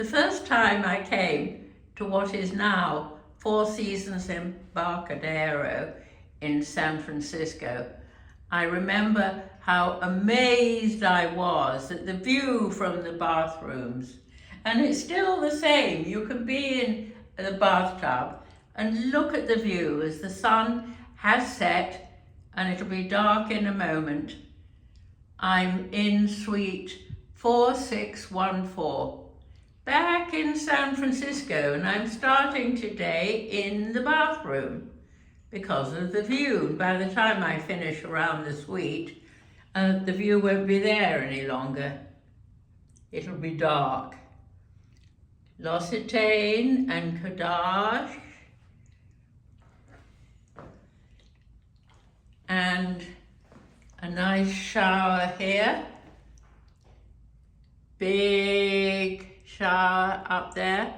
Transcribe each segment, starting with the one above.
The first time I came to what is now Four Seasons Embarcadero in San Francisco, I remember how amazed I was at the view from the bathrooms. And it's still the same. You can be in the bathtub and look at the view as the sun has set and it'll be dark in a moment. I'm in suite 4614. Back in San Francisco, and I'm starting today in the bathroom because of the view. By the time I finish around the suite, the view won't be there any longer. It'll be dark. L'Occitane and Kadage, and a nice shower here. Big shower up there,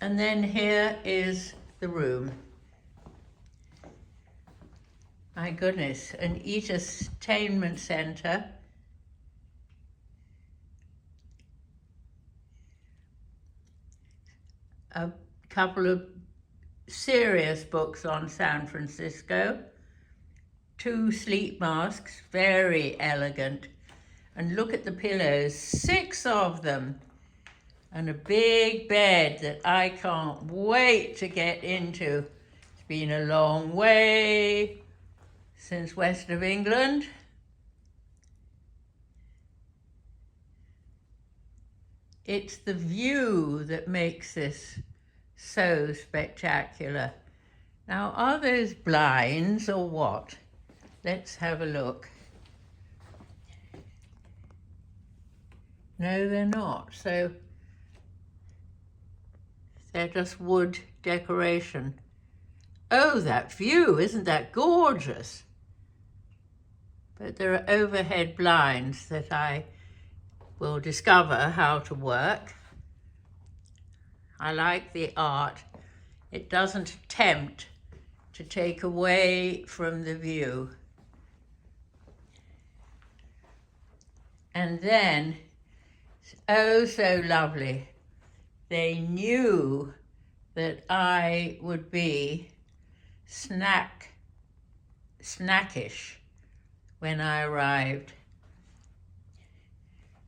and then here is the room. My goodness, an entertainment center. A couple of serious books on San Francisco, 2 sleep masks, very elegant. And look at the pillows, 6 of them, and a big bed that I can't wait to get into. It's been a long way since west of England. It's the view that makes this so spectacular. Now, are those blinds or what? Let's have a look. No, they're not. So they're just wood decoration. Oh, that view, isn't that gorgeous? But there are overhead blinds that I will discover how to work. I like the art. It doesn't attempt to take away from the view. And then, oh, so lovely. They knew that I would be snackish when I arrived.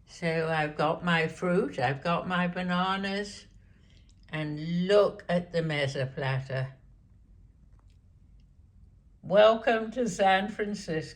So I've got my fruit, I've got my bananas, and look at the mezza platter. Welcome to San Francisco.